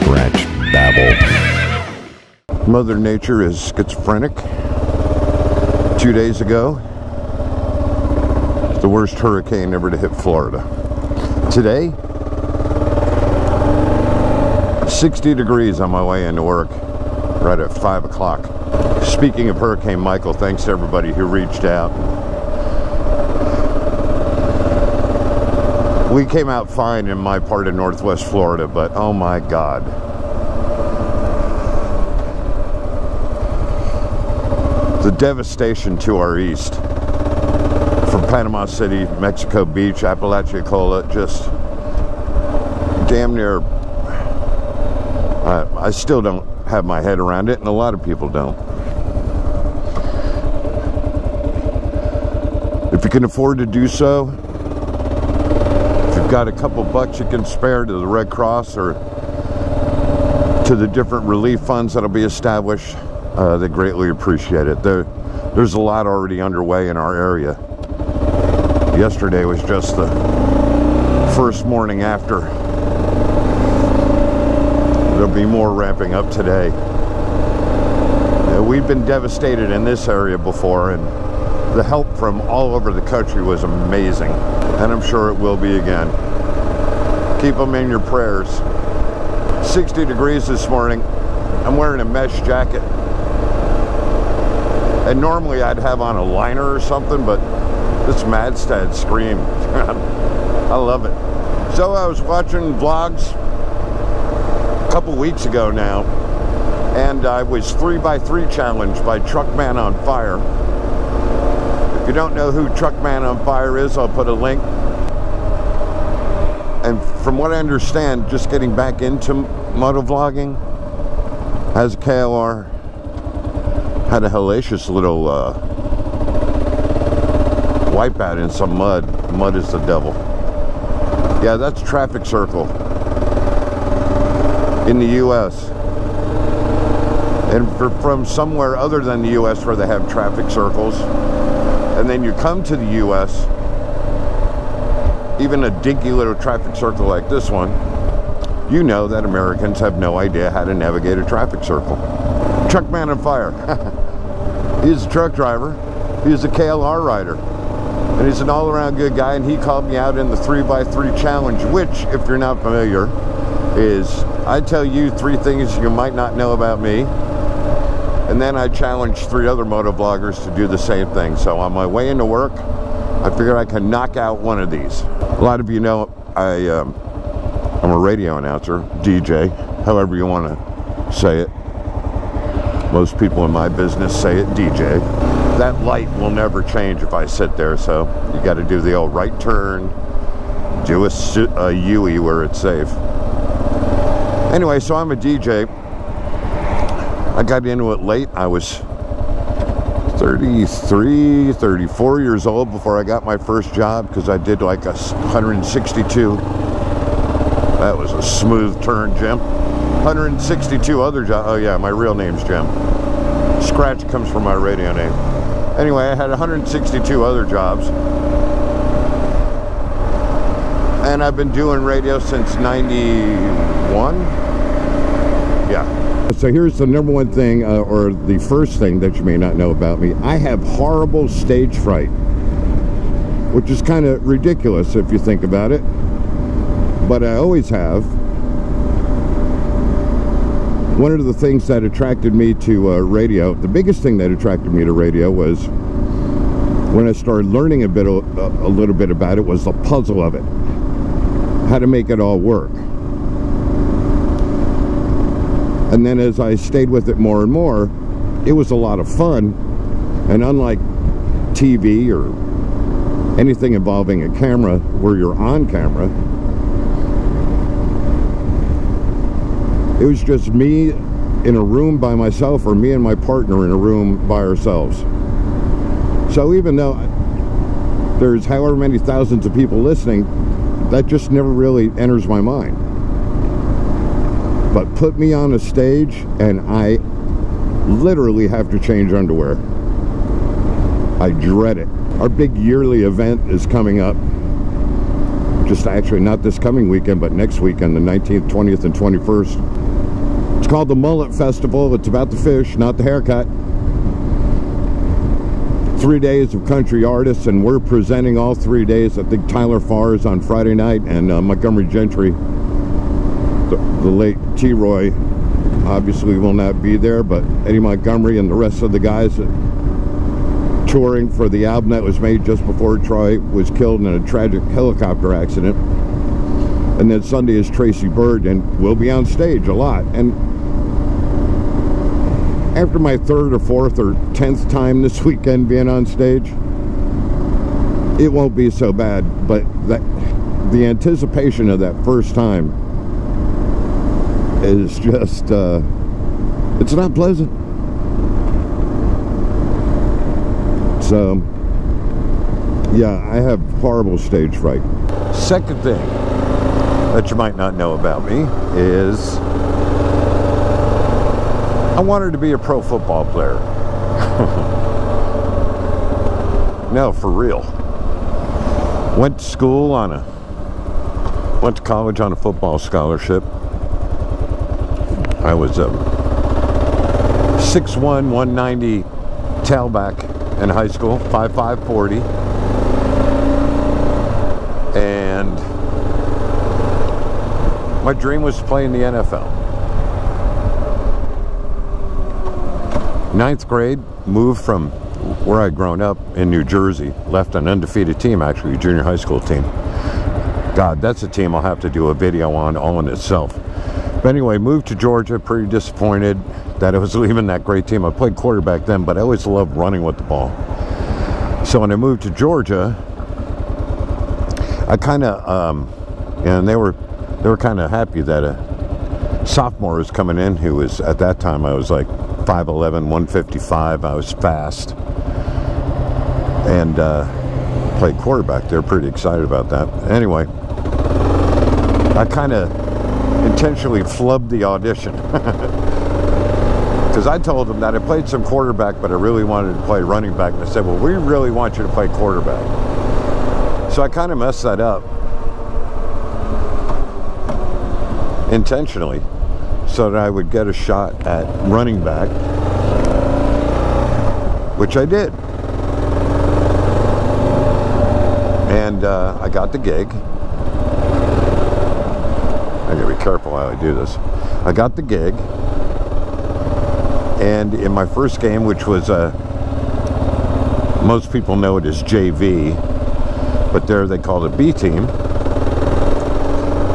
Scratch babble. Mother Nature is schizophrenic. 2 days ago, the worst hurricane ever to hit Florida. Today, 60 degrees on my way into work, right at 5 o'clock. Speaking of Hurricane Michael, thanks to everybody who reached out. We came out fine in my part of Northwest Florida, but oh my God. The devastation to our east, from Panama City, Mexico Beach, Apalachicola, just damn near, I still don't have my head around it, and a lot of people don't. If you can afford to do so, if you've got a couple bucks you can spare to the Red Cross or to the different relief funds that'll be established, they greatly appreciate it. There's a lot already underway in our area. Yesterday was just the first morning after. There'll be more ramping up today. We've been devastated in this area before, and the help from all over the country was amazing, and I'm sure it will be again. Keep them in your prayers. 60 degrees this morning. I'm wearing a mesh jacket, and normally I'd have on a liner or something, but this Madstad scream, I love it. So I was watching vlogs a couple weeks ago now, and I was 3x3 challenged by TruckManOnFire. If you don't know who TruckManOnFire is, I'll put a link. And from what I understand, just getting back into motovlogging, has a KLR, had a hellacious little wipeout in some mud. Mud is the devil. Yeah, that's traffic circle in the U.S. And from somewhere other than the U.S. where they have traffic circles, and then you come to the U.S., even a dinky little traffic circle like this one, you know that Americans have no idea how to navigate a traffic circle. TruckManOnFire. He's a truck driver. He's a KLR rider. And he's an all-around good guy, and he called me out in the 3x3 challenge, which, if you're not familiar, is I tell you 3 things you might not know about me, and then I challenge 3 other motovloggers to do the same thing. So on my way into work, I figured I can knock out one of these. A lot of you know I'm a radio announcer, DJ, however you want to say it. Most people in my business say it DJ. That light will never change if I sit there, so you got to do the old right turn, do a U-ey where it's safe. Anyway, so I'm a DJ. I got into it late. I was 33, 34 years old before I got my first job, because I did like a 162. That was a smooth turn, Jim. 162 other jobs. Oh yeah, my real name's Jim. Scratch comes from my radio name. Anyway, I had 162 other jobs. And I've been doing radio since 91. Yeah. So here's the number one thing, or the first thing that you may not know about me. I have horrible stage fright, which is kind of ridiculous if you think about it. But I always have. One of the things that attracted me to radio, the biggest thing that attracted me to radio was when I started learning a little bit about it, was the puzzle of it. How to make it all work. And then as I stayed with it more and more, it was a lot of fun. And unlike TV or anything involving a camera where you're on camera, it was just me in a room by myself, or me and my partner in a room by ourselves. So even though there's however many thousands of people listening, that just never really enters my mind. But put me on a stage and I literally have to change underwear. I dread it. Our big yearly event is coming up. Just actually not this coming weekend, but next weekend, the 19th, 20th, and 21st. It's called the Mullet Festival. It's about the fish, not the haircut. 3 days of country artists, and we're presenting all 3 days. I think Tyler Farr is on Friday night, and Montgomery Gentry, the late T-Roy, obviously will not be there, but Eddie Montgomery and the rest of the guys that touring for the album that was made just before Troy was killed in a tragic helicopter accident. And then Sunday is Tracy Bird, and we'll be on stage a lot. And after my 3rd or 4th or 10th time this weekend being on stage, it won't be so bad. But the anticipation of that first time is just, it's not pleasant. So, yeah, I have horrible stage fright. Second thing that you might not know about me is I wanted to be a pro football player. No, for real. Went to college on a football scholarship. I was a 6'1", 190 tailback in high school, 5'5", 40. And my dream was to play in the NFL. 9th grade, moved from where I'd grown up in New Jersey, left an undefeated team, actually, a junior high school team. God, that's a team I'll have to do a video on all in itself. But anyway, moved to Georgia, pretty disappointed that I was leaving that great team. I played quarterback then, but I always loved running with the ball. So when I moved to Georgia, I kind of, and they were kind of happy that a sophomore was coming in who was, at that time, I was like 5'11", 155. I was fast, and played quarterback. They're pretty excited about that. Anyway, I kind of intentionally flubbed the audition because I told them that I played some quarterback, but I really wanted to play running back. And they said, well, we really want you to play quarterback. So I kind of messed that up intentionally so that I would get a shot at running back, which I did. And I got the gig. I gotta be careful how I do this. I got the gig, and in my first game, which was most people know it as JV, but there they called it B team,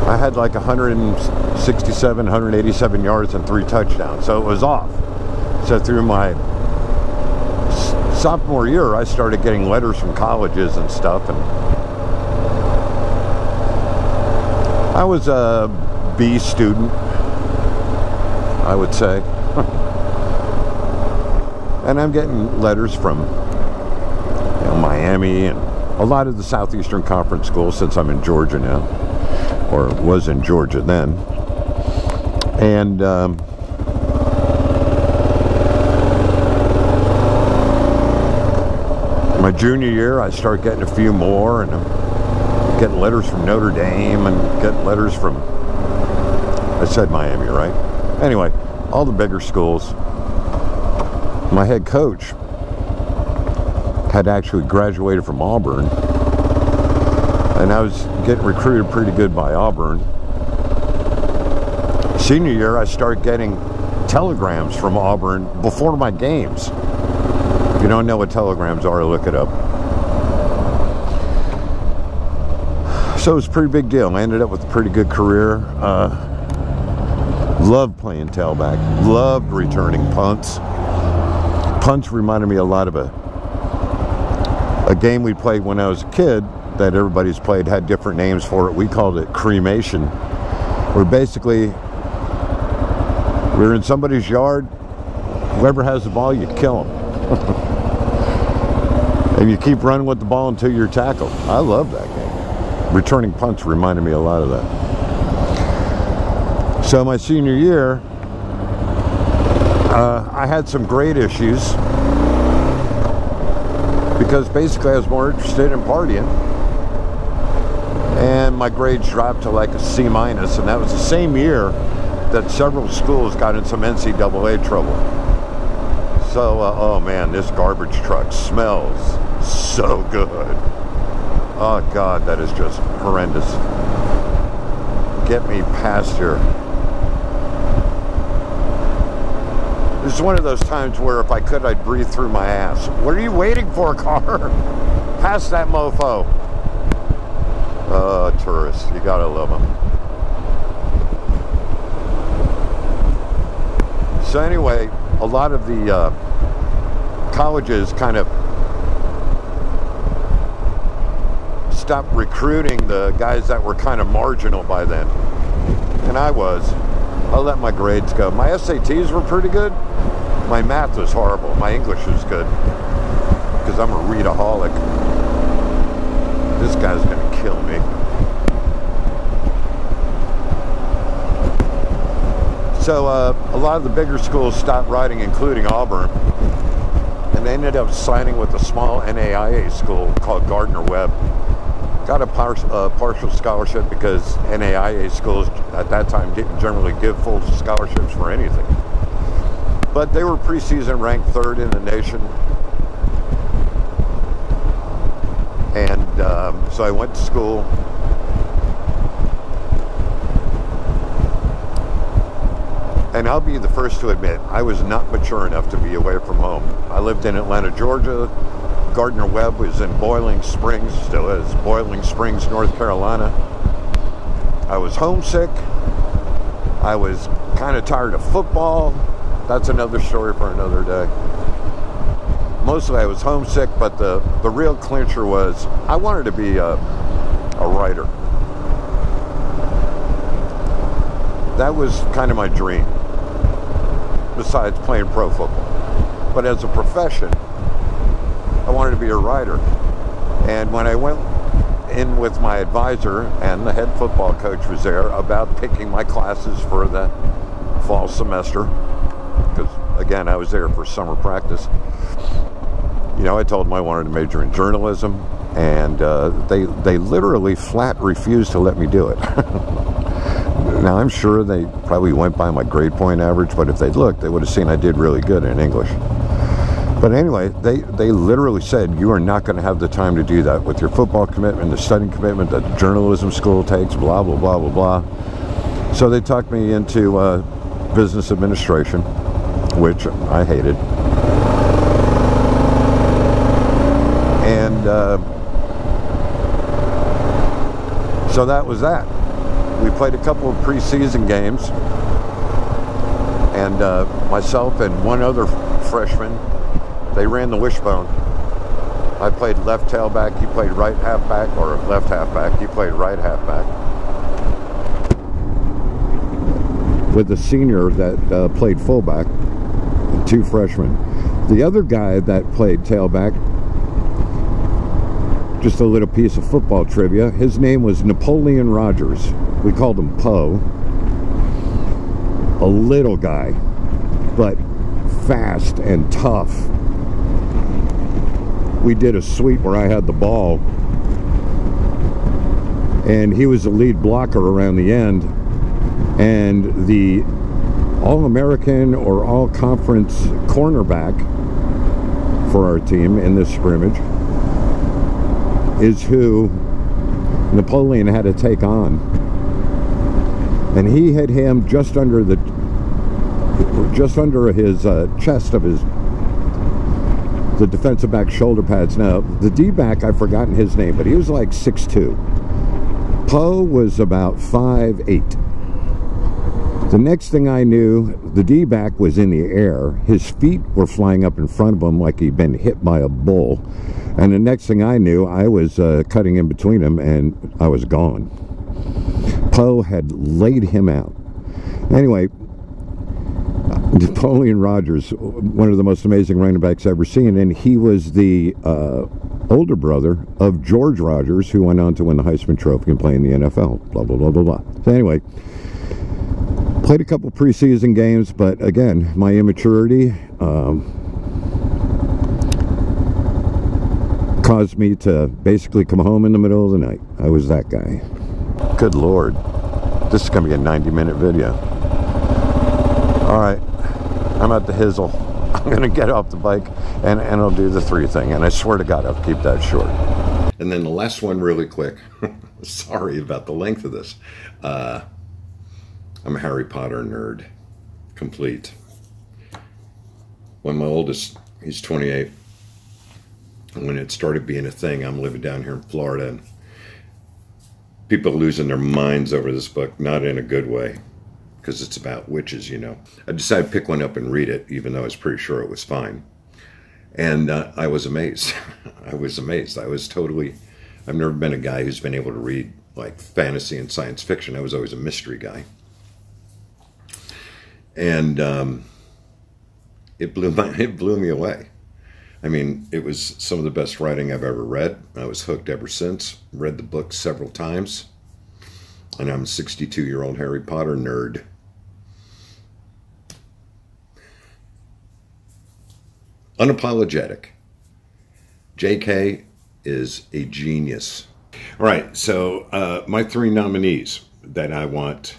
I had like 167, 187 yards and 3 touchdowns, so it was off. So through my sophomore year, I started getting letters from colleges and stuff, and I was a B student, I would say. And I'm getting letters from Miami and a lot of the Southeastern Conference schools, since I'm in Georgia now, or was in Georgia then. And my junior year, I started getting a few more, and I'm getting letters from Notre Dame and getting letters from, I said Miami, right? Anyway, all the bigger schools. My head coach had actually graduated from Auburn, and I was getting recruited pretty good by Auburn. Senior year, I started getting telegrams from Auburn before my games. If you don't know what telegrams are, look it up. So it was a pretty big deal. I ended up with a pretty good career. Loved playing tailback. Loved returning punts. Punts reminded me a lot of a game we played when I was a kid that everybody's played, had different names for it. We called it cremation, where basically we're in somebody's yard. Whoever has the ball, you kill them. And you keep running with the ball until you're tackled. I love that game. Returning punts reminded me a lot of that. So my senior year, I had some grade issues because basically I was more interested in partying, and my grades dropped to like a C-, and that was the same year that several schools got in some NCAA trouble. So, oh man, this garbage truck smells so good. Oh God, that is just horrendous. Get me past here. This is one of those times where if I could, I'd breathe through my ass. What are you waiting for, car? Pass that mofo. Tourists, you gotta love them. So anyway, a lot of the colleges kind of stopped recruiting the guys that were kind of marginal by then. And I let my grades go. My SATs were pretty good. My math was horrible. My English was good. Because I'm a readaholic. This guy's gonna kill me. So a lot of the bigger schools stopped writing, including Auburn. And they ended up signing with a small NAIA school called Gardner-Webb. Got a partial scholarship because NAIA schools at that time didn't generally give full scholarships for anything. But they were preseason ranked 3rd in the nation. And so I went to school. And I'll be the first to admit, I was not mature enough to be away from home. I lived in Atlanta, Georgia. Gardner-Webb was in Boiling Springs, still is, Boiling Springs, North Carolina. I was homesick. I was kind of tired of football. That's another story for another day. Mostly I was homesick, but the real clincher was I wanted to be a writer. That was kind of my dream, besides playing pro football. But as a profession, I wanted to be a writer. And when I went in with my advisor, and the head football coach was there, about picking my classes for the fall semester, because again, I was there for summer practice. You know, I told them I wanted to major in journalism, and they literally flat refused to let me do it. Now, I'm sure they probably went by my grade point average, but if they'd looked, they would have seen I did really good in English. But anyway, they literally said, you are not going to have the time to do that with your football commitment, the studying commitment that the journalism school takes, blah, blah, blah, blah, blah. So they talked me into business administration, which I hated. And so that was that. We played a couple of preseason games, and myself and one other freshman, they ran the wishbone. I played left tailback, he played right halfback, or left halfback, he played right halfback. With a senior that played fullback, and 2 freshmen. The other guy that played tailback, just a little piece of football trivia, his name was Napoleon Rogers. We called him Poe. A little guy, but fast and tough. We did a sweep where I had the ball, and he was the lead blocker around the end, and the All-American or All-Conference cornerback for our team in this scrimmage is who Napoleon had to take on. And he hit him just under his chest of the defensive back shoulder pads. Now, the D-back, I've forgotten his name, but he was like 6'2". Poe was about 5'8". The next thing I knew, the D-back was in the air. His feet were flying up in front of him like he'd been hit by a bull. And the next thing I knew, I was cutting in between him, and I was gone. Poe had laid him out. Anyway, Napoleon Rogers, one of the most amazing running backs I've ever seen, and he was the older brother of George Rogers, who went on to win the Heisman Trophy and play in the NFL, blah, blah, blah, blah, blah. So anyway, played a couple preseason games, but again, my immaturity caused me to basically come home in the middle of the night. I was that guy. Good Lord. This is going to be a 90-minute video. All right, I'm at the Hizzle. I'm going to get off the bike and I'll do the 3 thing. And I swear to God, I'll keep that short. And then the last one really quick. Sorry about the length of this. I'm a Harry Potter nerd. Complete. When my oldest, he's 28. When it started being a thing, I'm living down here in Florida. And people losing their minds over this book, not in a good way. Because it's about witches, you know. I decided to pick one up and read it, even though I was pretty sure it was fine. And I was amazed. I was amazed. I was totally... I've never been a guy who's been able to read, like, fantasy and science fiction. I was always a mystery guy. And it blew me away. I mean, it was some of the best writing I've ever read. I was hooked ever since. Read the book several times. And I'm a 62-year-old Harry Potter nerd. Unapologetic. JK is a genius. All right, so my 3 nominees that I want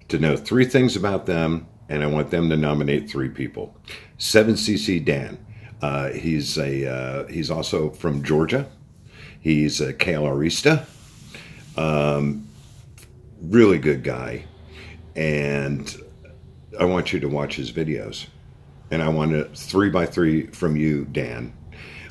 to know 3 things about them, and I want them to nominate 3 people. 7cc Dan. He's also from Georgia. He's a KLRista. Really good guy. And I want you to watch his videos. And I want a 3x3 from you, Dan.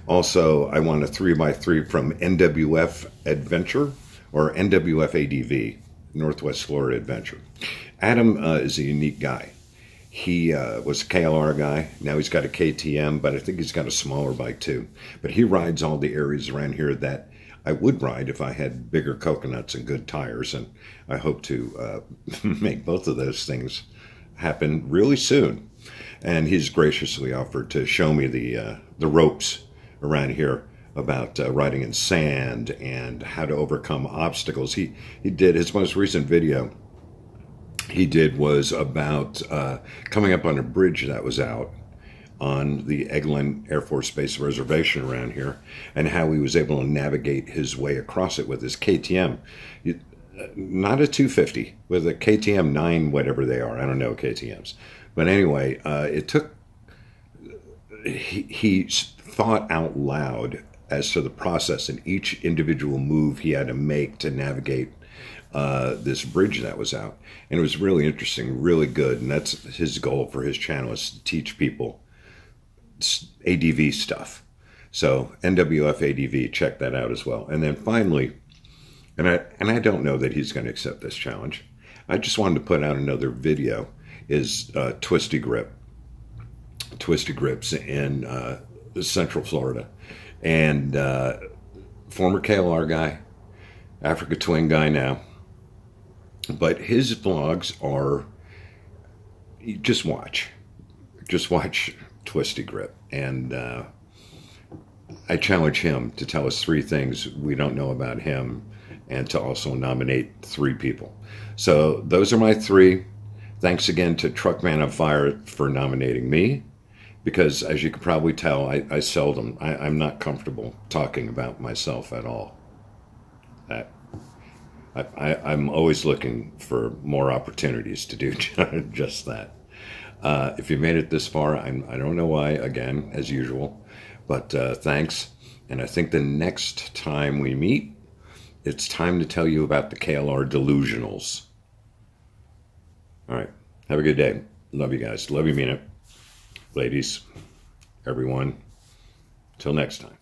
Also, I want a 3x3 from NWF Adventure, or NWF ADV, Northwest Florida Adventure. Adam is a unique guy. He was a KLR guy. Now he's got a KTM, but I think he's got a smaller bike too. But he rides all the areas around here that I would ride if I had bigger coconuts and good tires. And I hope to make both of those things happen really soon. And he's graciously offered to show me the ropes around here about riding in sand and how to overcome obstacles. He did his most recent video he did was about coming up on a bridge that was out on the Eglin Air Force Base reservation around here, and how he was able to navigate his way across it with his KTM. Not a 250, with a KTM 9, whatever they are. I don't know KTMs. But anyway, it took... He thought out loud as to the process and each individual move he had to make to navigate this bridge that was out. And it was really interesting, really good. And that's his goal for his channel, is to teach people ADV stuff. So NWF ADV, check that out as well. And then finally, and I don't know that he's going to accept this challenge. I just wanted to put out another video, is Twistygrip. Twistygrip's in Central Florida. And former KLR guy, Africa Twin guy now. But his vlogs are, just watch Twistygrip. And I challenge him to tell us 3 things we don't know about him, and to also nominate 3 people. So those are my 3. Thanks again to TruckManOnFire for nominating me, because as you can probably tell, I'm not comfortable talking about myself at all. I'm always looking for more opportunities to do just that. If you made it this far, I don't know why, again, as usual, but thanks. And I think the next time we meet, it's time to tell you about the KLR delusionals. All right. Have a good day. Love you guys. Love you, mean it. Ladies, everyone. Till next time.